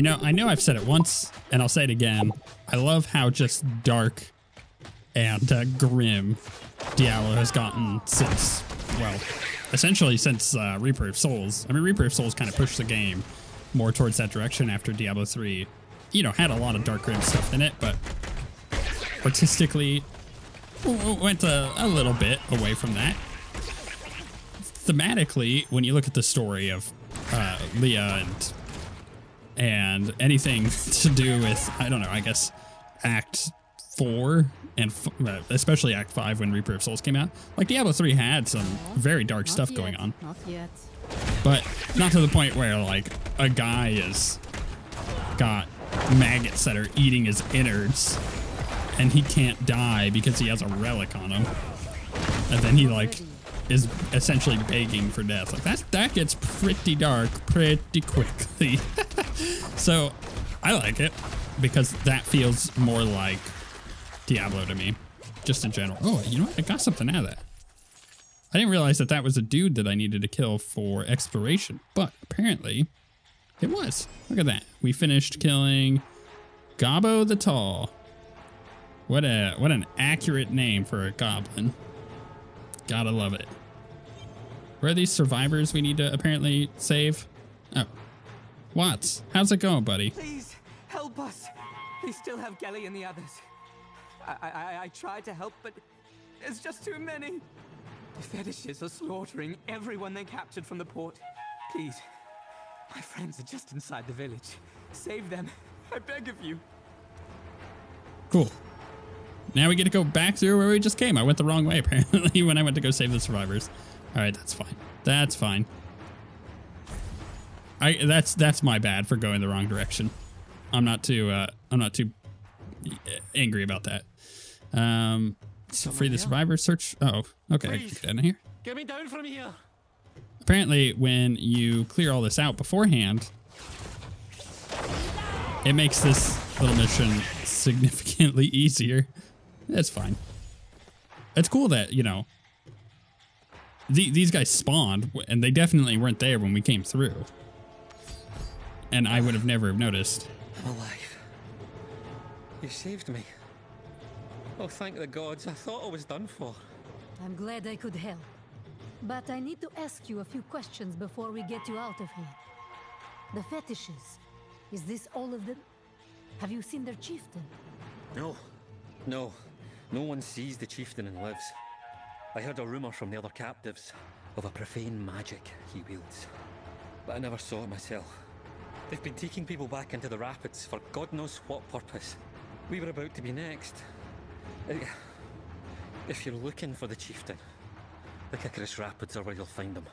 I know I've said it once, and I'll say it again. I love how just dark and grim Diablo has gotten since, well, essentially since Reaper of Souls. I mean, Reaper of Souls kind of pushed the game more towards that direction after Diablo 3, had a lot of dark grim stuff in it, but artistically went a little bit away from that. Thematically, when you look at the story of Leah and anything to do with, I don't know, I guess Act 4 and especially Act 5 when Reaper of Souls came out, like Diablo 3 had some very dark stuff going on. Not yet. But not to the point where like a guy is got maggots that are eating his innards and he can't die because he has a relic on him. And then he like is essentially begging for death. Like that gets pretty dark pretty quickly. So I like it because that feels more like Diablo to me, just in general. Oh, you know what? I got something out of that. I didn't realize that was a dude that I needed to kill for exploration, but apparently it was. Look at that. We finished killing Gobbo the Tall. What an accurate name for a goblin. Gotta love it. Where are these survivors we need to apparently save? Oh. Watts, how's it going, buddy? Please, help us. They still have Gelly and the others. I tried to help, but there's just too many. The fetishes are slaughtering everyone they captured from the port. Please, my friends are just inside the village. Save them, I beg of you. Cool. Now we get to go back through where we just came. I went the wrong way, apparently, when I went to go save the survivors. All right, that's fine. That's fine. That's my bad for going the wrong direction. I'm not too angry about that. Free the survivors. Search. Oh, okay. I can get in here. Get me down from here. Apparently, when you clear all this out beforehand, it makes this little mission significantly easier. That's fine. It's cool that, these guys spawned, and they definitely weren't there when we came through. And I would have never noticed. I'm alive. You saved me. Oh, thank the gods. I thought I was done for. I'm glad I could help. But I need to ask you a few questions before we get you out of here. The fetishes. Is this all of them? Have you seen their chieftain? No. No one sees the chieftain and lives. I heard a rumor from the other captives of a profane magic he wields. But I never saw it myself. They've been taking people back into the rapids for God knows what purpose. We were about to be next. If you're looking for the chieftain, the Kikuras Rapids are where you'll find him.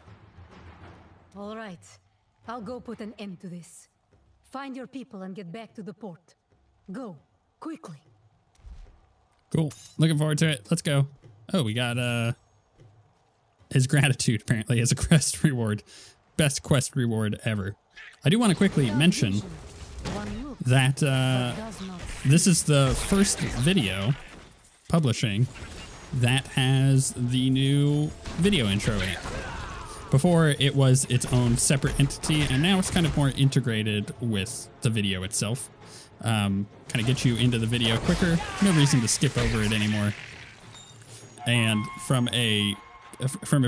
All right. I'll go put an end to this. Find your people and get back to the port. Go. Quickly. Cool. Looking forward to it. Let's go. Oh, we got his gratitude apparently as a quest reward. Best quest reward ever. I do want to quickly mention that this is the first video publishing that has the new video intro in it. Before it was its own separate entity, and now it's kind of more integrated with the video itself. Kind of get you into the video quicker. No reason to skip over it anymore. And from a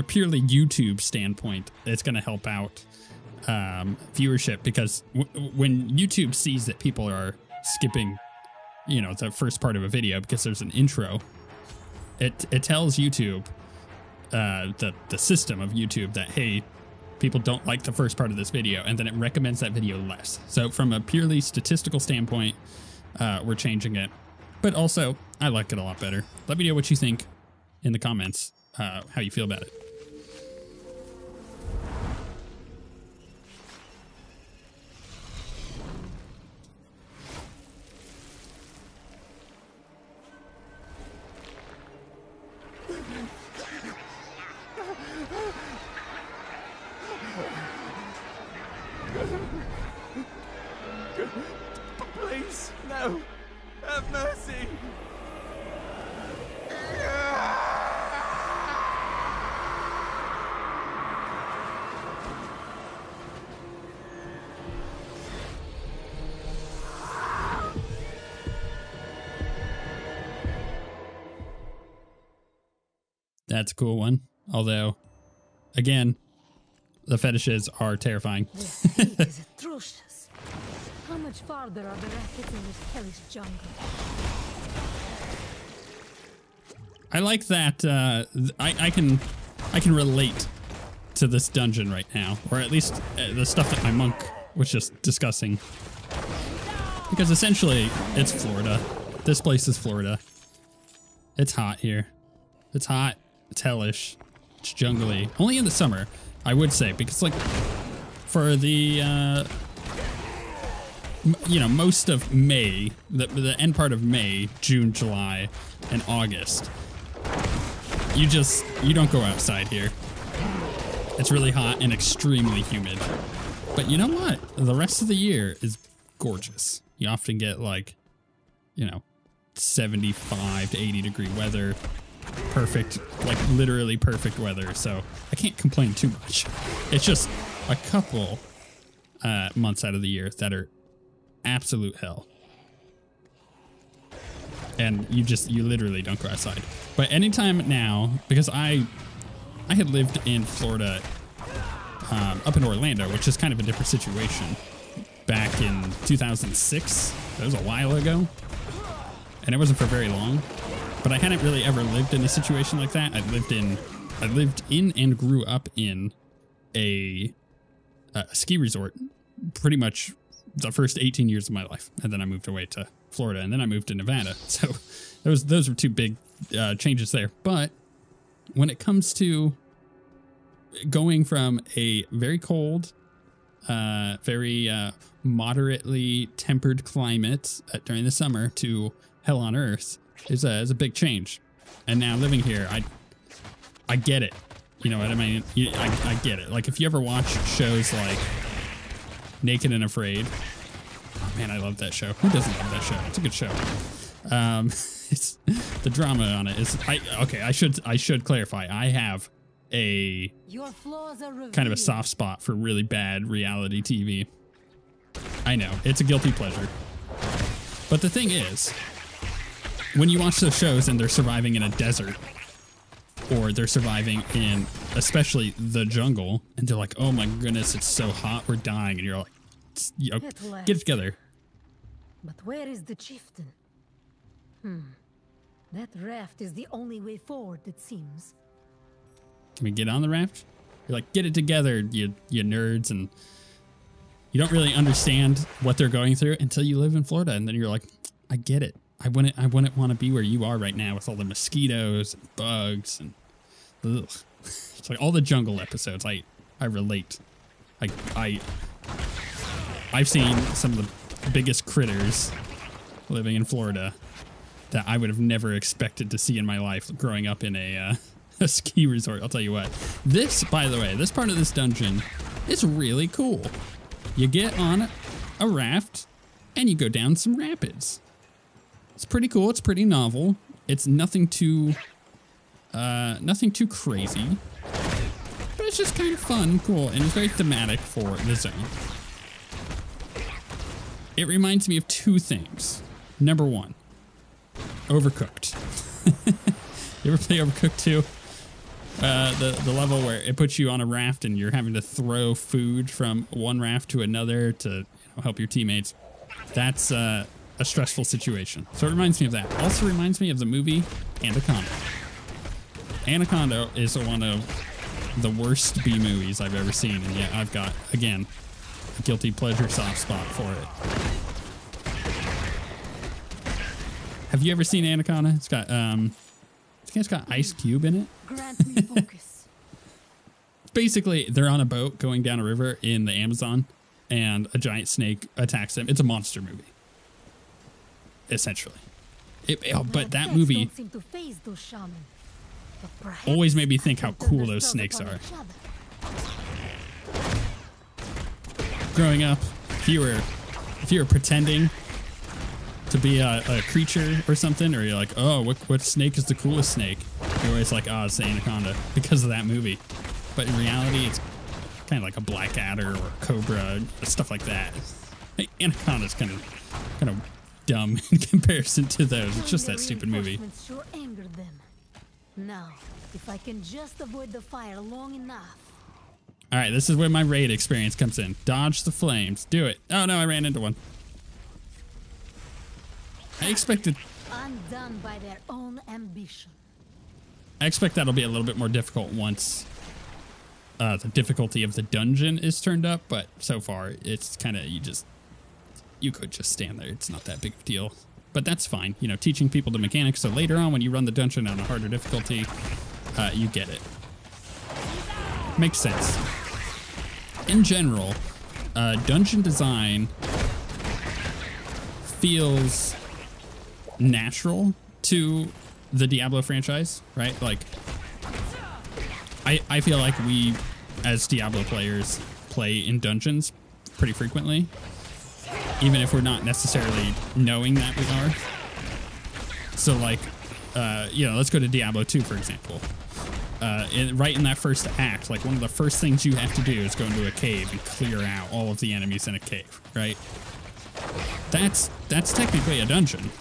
purely YouTube standpoint, it's going to help out viewership, because when YouTube sees that people are skipping, the first part of a video because there's an intro, it tells YouTube, the system of YouTube, that, hey, people don't like the first part of this video, and then it recommends that video less. So from a purely statistical standpoint, we're changing it. But also, I like it a lot better. Let me know what you think in the comments, how you feel about it. Please, no. Have mercy. That's a cool one. Although, again, the fetishes are terrifying. This heat is atrocious. How much farther are the rapids in this hellish jungle? I like that I can relate to this dungeon right now, or at least the stuff that my monk was just discussing. Because essentially, it's Florida. This place is Florida. It's hot here. It's hot. It's hellish. It's jungly. Only in the summer, I would say, because like for the you know, most of May, the end part of May, June, July, and August, you don't go outside here. It's really hot and extremely humid. But you know what? The rest of the year is gorgeous. You often get like, you know, 75 to 80 degree weather. Perfect, like literally perfect weather. So I can't complain too much. It's just a couple months out of the year that are absolute hell. And you literally don't go outside. But anytime now, because I had lived in Florida up in Orlando, which is kind of a different situation, back in 2006. That was a while ago. And it wasn't for very long. But I hadn't really ever lived in a situation like that. I lived in and grew up in a ski resort pretty much the first 18 years of my life. And then I moved away to Florida, and then I moved to Nevada. So those were two big changes there. But when it comes to going from a very cold, very moderately tempered climate during the summer to hell on earth is a big change. And now living here, I get it. You know what I mean? I get it. Like if you ever watch shows like Naked and Afraid, oh man, I love that show. Who doesn't love that show? It's a good show. It's the drama on it is I should clarify. I have a kind of a soft spot for really bad reality TV. I know, it's a guilty pleasure. But the thing is, when you watch those shows and they're surviving in a desert, or they're surviving in especially the jungle, and they're like, oh my goodness, it's so hot, we're dying, and you're like, you know, get it together. But where is the chieftain? That raft is the only way forward, it seems. Can we get on the raft? You're like, get it together, you nerds, and you don't really understand what they're going through until you live in Florida, and then you're like, I get it. I wouldn't want to be where you are right now with all the mosquitoes and bugs and ugh. It's like all the jungle episodes. I relate. I've seen some of the biggest critters living in Florida that I would have never expected to see in my life growing up in a ski resort. I'll tell you what. This, by the way, this part of this dungeon is really cool. You get on a raft and you go down some rapids. It's pretty cool. It's pretty novel. It's nothing too crazy, but it's just kind of fun and cool, and it's very thematic for the zone. It reminds me of two things. Number one, Overcooked. You ever play Overcooked 2? The level where it puts you on a raft and you're having to throw food from one raft to another to help your teammates. That's a stressful situation. So it reminds me of that. Also reminds me of the movie Anaconda. Anaconda is one of the worst B movies I've ever seen, and yet I've got, again, a guilty pleasure soft spot for it. Have you ever seen Anaconda? It's got I think it's got Ice Cube in it. Grant me focus. Basically, they're on a boat going down a river in the Amazon, and a giant snake attacks them. It's a monster movie, essentially. But that movie don't seem to faze those shaman, but perhaps always made me think how cool those snakes are. Growing up, if you were pretending to be a creature or something, or you're like, oh, what snake is the coolest snake? You're always like, oh, it's the Anaconda, because of that movie. But in reality, it's kind of like a black adder or a cobra, stuff like that. Anaconda's kind of dumb in comparison to those. It's just that stupid movie. Sure angered them. Now, if I can just avoid the fire long enough. All right, this is where my raid experience comes in. Dodge the flames. Do it. Oh no, I ran into one. I expected... Undone by their own ambition. I expect that'll be a little bit more difficult once the difficulty of the dungeon is turned up, but so far it's kind of, you could just stand there. It's not that big of a deal, but that's fine. You know, teaching people the mechanics, so later on when you run the dungeon on a harder difficulty, you get it. Makes sense. In general, dungeon design feels natural to the Diablo franchise, right? Like, I feel like we, as Diablo players, play in dungeons pretty frequently, even if we're not necessarily knowing that we are. So, like, you know, let's go to Diablo 2, for example. Right in that first act, like, one of the first things you have to do is go into a cave and clear out all of the enemies in a cave, right? That's technically a dungeon.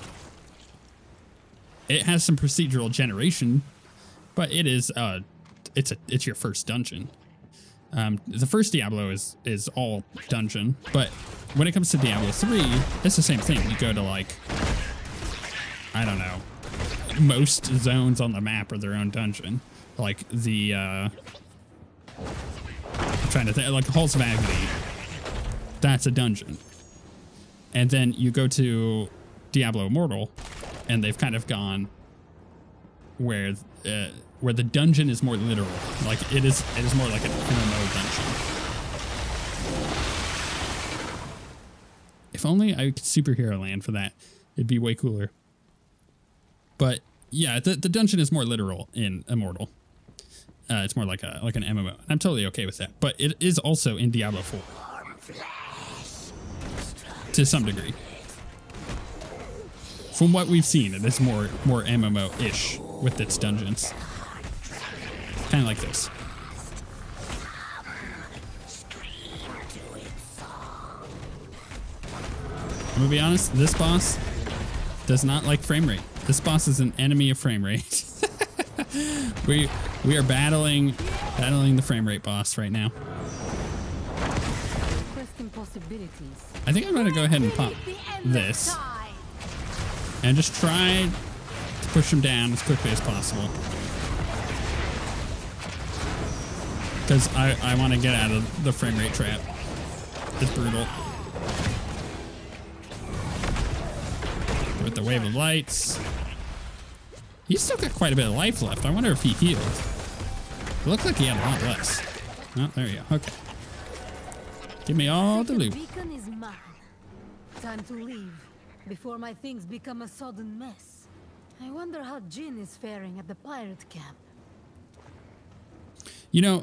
It has some procedural generation, but it is it's your first dungeon. The first Diablo is all dungeon, but when it comes to Diablo 3, it's the same thing. You go to, like, I don't know, most zones on the map are their own dungeon. Like the I'm trying to think, like the Halls of Agony, that's a dungeon. And then you go to Diablo Immortal, and they've kind of gone where the dungeon is more literal. Like it is more like an MMO dungeon. If only I could superhero land for that, it'd be way cooler. But yeah, the dungeon is more literal in Immortal. It's more like an MMO. I'm totally okay with that. But it is also in Diablo 4 to some degree. From what we've seen, it is more MMO-ish with its dungeons. Kind of like this. I'm gonna be honest, this boss does not like frame rate. This boss is an enemy of frame rate. we are battling the frame rate boss right now. I think I'm gonna go ahead and pop this and just try to push him down as quickly as possible. Because I want to get out of the frame rate trap. It's brutal. With the wave of lights. He's still got quite a bit of life left. I wonder if he healed. It looked like he had a lot less. Oh, there you go. Okay. Give me all the loot. Beacon is mine. Time to leave before my things become a sodden mess. I wonder how Jin is faring at the pirate camp. You know,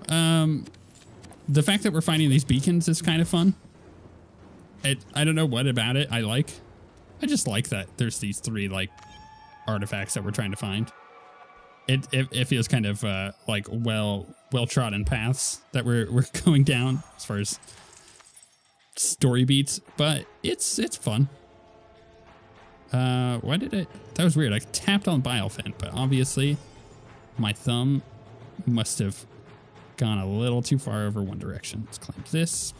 the fact that we're finding these beacons is kind of fun. I don't know what about it I like. I just like that there's these three, like, artifacts that we're trying to find. It feels kind of like well-trodden paths that we're going down as far as story beats, but it's fun. Why did it? That was weird. I tapped on Biofan, but obviously my thumb must have gone a little too far over one direction. Let's claim this.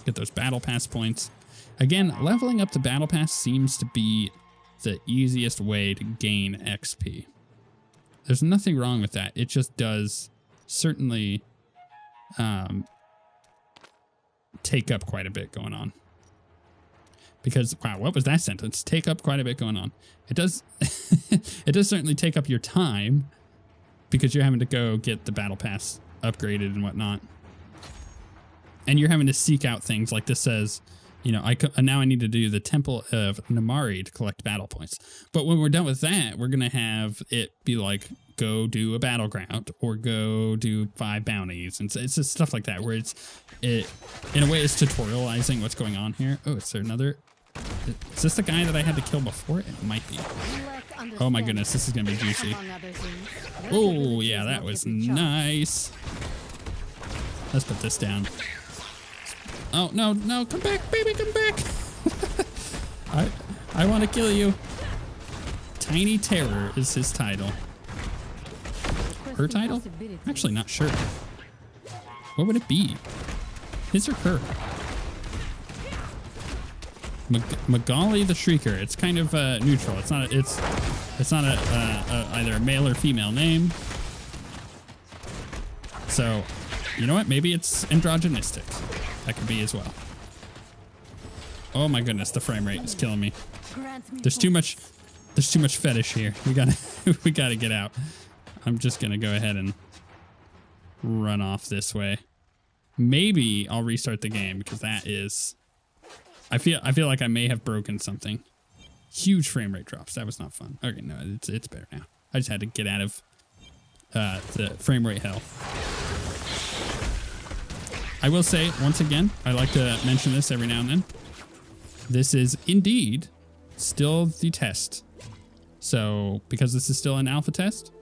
Get those battle pass points. Again, leveling up the battle pass seems to be the easiest way to gain XP. There's nothing wrong with that. It just does certainly take up quite a bit going on. Because, wow, what was that sentence? Take up quite a bit going on. It does, it does certainly take up your time because you're having to go get the battle pass upgraded and whatnot. And you're having to seek out things like this says, you know, now I need to do the Temple of Namari to collect battle points. But when we're done with that, we're going to have it be like, go do a battleground or go do 5 bounties. And it's just stuff like that where it in a way is tutorializing what's going on here. Oh, is there another? Is this the guy that I had to kill before? It might be. Oh my goodness, this is going to be juicy. Oh yeah, that was nice. Let's put this down. Oh, no, no, come back, baby, come back. I want to kill you. Tiny Terror is his title. her title? I'm actually not sure. What would it be? His or her? Magali the Shrieker. It's kind of neutral. It's not. It's not either a male or female name. So, you know what? Maybe it's androgynistic. That could be as well. Oh my goodness, the frame rate is killing me. There's too much fetish here. We gotta get out. I'm just gonna go ahead and run off this way. Maybe I'll restart the game because that is. I feel like I may have broken something. Huge frame rate drops. That was not fun. Okay, no, it's better now. I just had to get out of the frame rate hell. I will say once again, I like to mention this every now and then. This is indeed still the test. So because this is still an alpha test,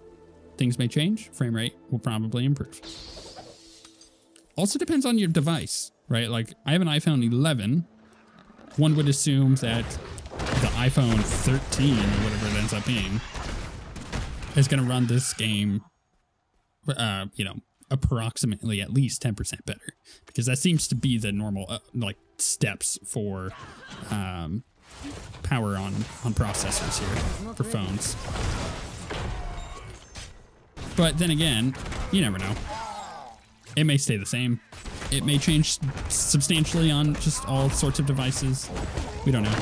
things may change. Frame rate will probably improve. Also depends on your device, right? Like I have an iPhone 11. One would assume that the iPhone 13 or whatever it ends up being is going to run this game, you know, approximately at least 10% better, because that seems to be the normal like steps for power on processors here for phones. But then again, you never know. It may stay the same. It may change substantially on just all sorts of devices. We don't know.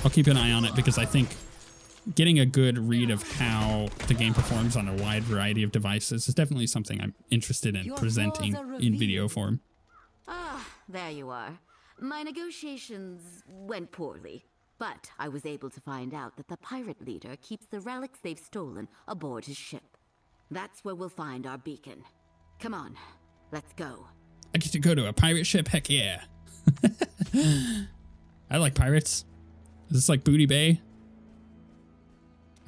I'll keep an eye on it because I think getting a good read of how the game performs on a wide variety of devices is definitely something I'm interested in presenting in video form. Ah, there you are. My negotiations went poorly, but I was able to find out that the pirate leader keeps the relics they've stolen aboard his ship. That's where we'll find our beacon. Come on, let's go. I get to go to a pirate ship? Heck yeah. I like pirates. Is this like Booty Bay?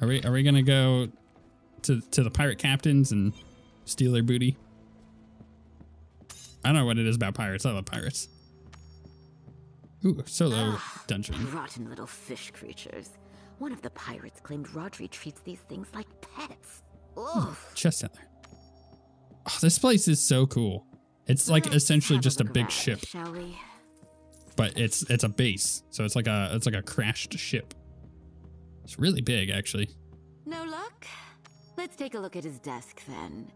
Are we gonna go to the pirate captains and steal their booty? I don't know what it is about pirates. I love pirates. Ooh, solo dungeon. Rotten little fish creatures. One of the pirates claimed Rodri treats these things like pets. Ugh. Chest out there. Oh, this place is so cool. It's like essentially just a big ship. Shall we? But it's a base, so it's like a crashed ship. It's really big, actually. No luck? Let's take a look at his desk then.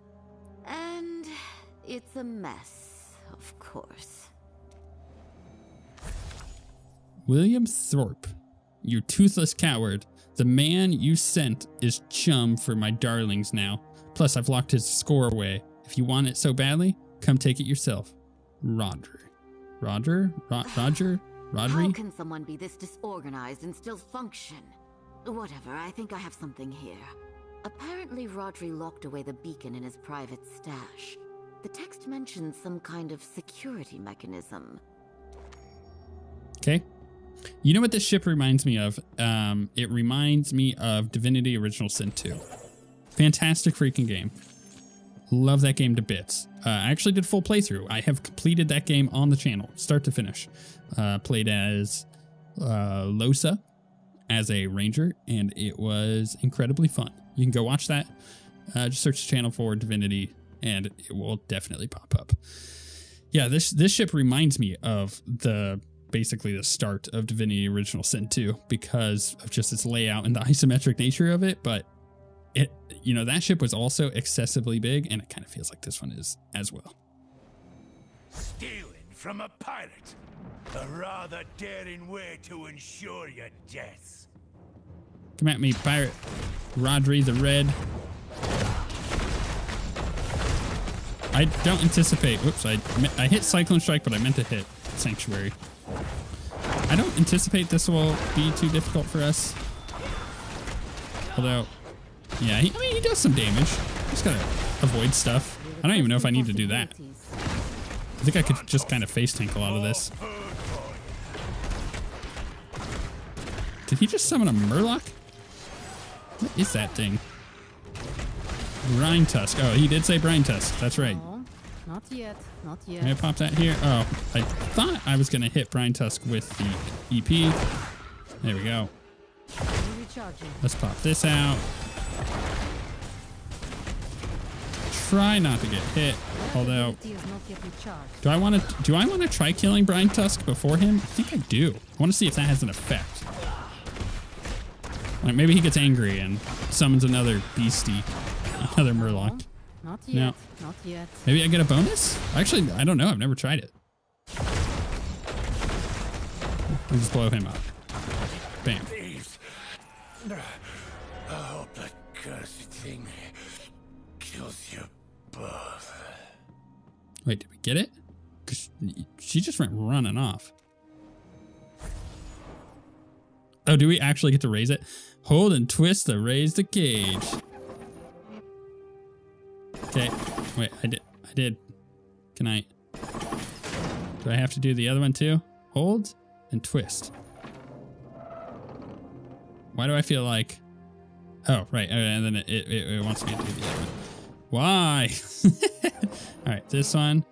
And it's a mess, of course. William Thorpe, you toothless coward. The man you sent is chum for my darlings now. Plus, I've locked his score away. If you want it so badly, come take it yourself. Roger. Rodri? How can someone be this disorganized and still function? Whatever, I think I have something here. Apparently Rodri locked away the beacon in his private stash. The text mentions some kind of security mechanism. Okay. You know what this ship reminds me of? It reminds me of Divinity Original Sin 2. Fantastic freaking game. Love that game to bits. I actually did full playthrough. I have completed that game on the channel, start to finish. Played as Losa, as a ranger, and it was incredibly fun. You can go watch that. Just search the channel for Divinity, and it will definitely pop up. Yeah, this ship reminds me of basically the start of Divinity Original Sin 2 because of just its layout and the isometric nature of it, but that ship was also excessively big, and it kind of feels like this one is as well. Stealing from a pirate. A rather daring way to ensure your death. Come at me, pirate. Rodri the Red. I don't anticipate... Whoops, I hit Cyclone Strike, but I meant to hit Sanctuary. I don't anticipate this will be too difficult for us. Although... Yeah, he does some damage. Just gotta avoid stuff. I don't even know if I need to do that. I think I could just kind of face tank a lot of this. Did he just summon a Murloc? What is that thing? Brine Tusk. Oh, he did say Brine Tusk. That's right. No, not yet. Not yet. Can I pop that here? Oh, I thought I was gonna hit Brine Tusk with the EP. There we go. Let's pop this out. try not to get hit. Although, Ability is not yet recharged. do I want to try killing Brine Tusk before him? I think I do. I want to see if that has an effect. Like maybe he gets angry and summons another beastie, another Murloc. Not yet. No. Not yet. Maybe I get a bonus? Actually, I don't know. I've never tried it. I'll just blow him up. Bam. Thieves. I hope that cursed thing kills you both. Wait, did we get it? Because she just went running off. Oh, do we actually get to raise it? Hold and twist to raise the cage. Okay. Wait, I did. Can I? Do I have to do the other one too? Hold and twist. Why do I feel like... Oh, right. And then it wants me to do the other one. Why? All right, this one.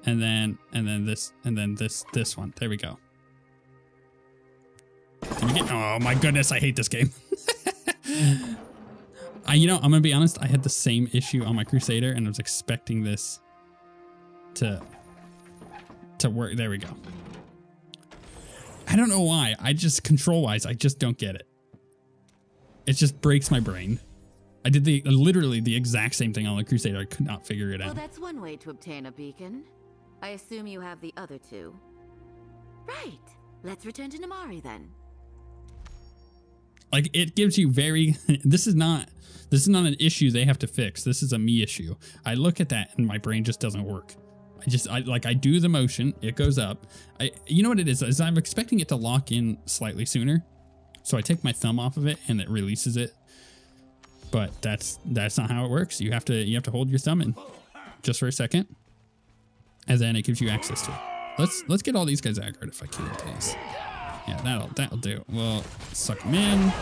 And then this. And then this one. There we go. Can we get... Oh my goodness, I hate this game. I'm going to be honest. I had the same issue on my Crusader and I was expecting this to work. There we go. I don't know why. Control-wise, I just don't get it. It just breaks my brain. I did literally the exact same thing on the Crusader. I could not figure it out. Well, that's one way to obtain a beacon. I assume you have the other two. Right. Let's return to Namari then. Like it gives you this is not an issue they have to fix. This is a me issue. I look at that and my brain just doesn't work. I do the motion, it goes up. You know what it is I'm expecting it to lock in slightly sooner. So I take my thumb off of it and it releases it. But that's not how it works. You have to hold your thumb in just for a second. And then it gives you access to it. Let's get all these guys aggroed if I can, please. Yeah, that'll do. We'll suck them in.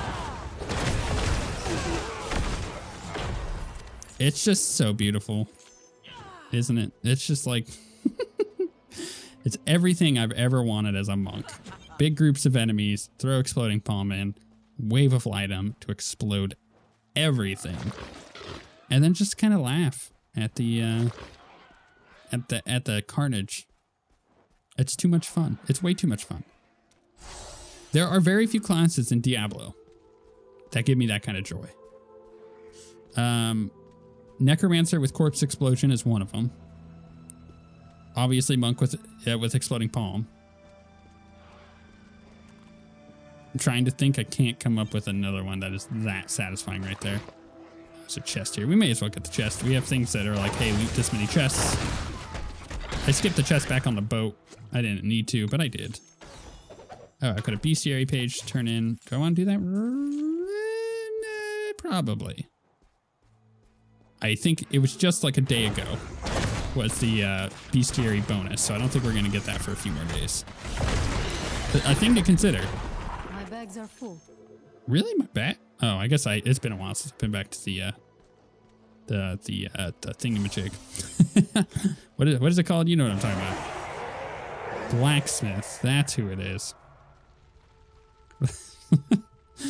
It's just so beautiful, isn't it? It's just like it's everything I've ever wanted as a monk. Big groups of enemies, throw exploding palm in, wave of light to explode everything, and then just kind of laugh at the carnage. It's too much fun. It's way too much fun. There are very few classes in Diablo that give me that kind of joy. Necromancer with Corpse Explosion is one of them. Obviously, Monk with Exploding Palm. I'm trying to think. I can't come up with another one that is that satisfying right there. There's a chest here. We may as well get the chest. We have things that are like, hey, loot this many chests. I skipped the chest back on the boat. I didn't need to, but I did. Oh, I could have bestiary page turn in. Do I want to do that? Probably. I think it was just like a day ago was the bestiary bonus, so I don't think we're going to get that for a few more days. But a thing to consider. My bags are full. Really? My bag? Oh, I guess it's been a while since I've been back to the thingamajig. What is it called? You know what I'm talking about. Blacksmith. That's who it is.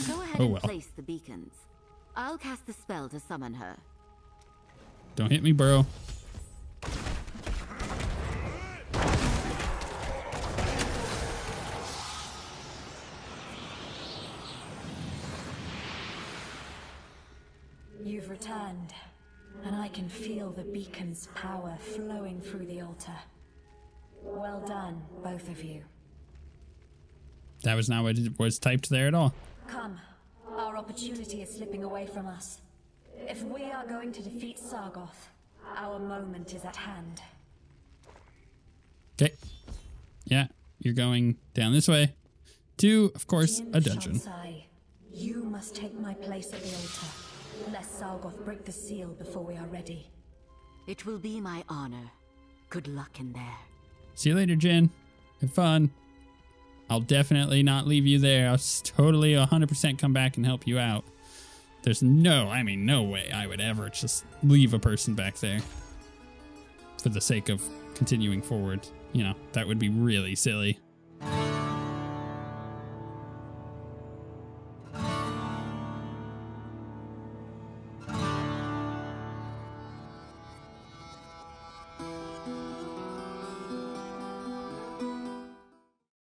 Go ahead and place the beacons. I'll cast the spell to summon her. Don't hit me, bro. You've returned, and I can feel the beacon's power flowing through the altar. Well done, both of you. That was not what was typed there at all. Come, our opportunity is slipping away from us. If we are going to defeat Sargoth, our moment is at hand. Okay. Yeah, you're going down this way to, of course, a dungeon. You must take my place at the altar, lest Sargoth break the seal before we are ready. It will be my honor. Good luck in there. See you later, Jin. Have fun. I'll definitely not leave you there. I'll totally 100% come back and help you out. There's no way I would ever just leave a person back there for the sake of continuing forward. You know, that would be really silly.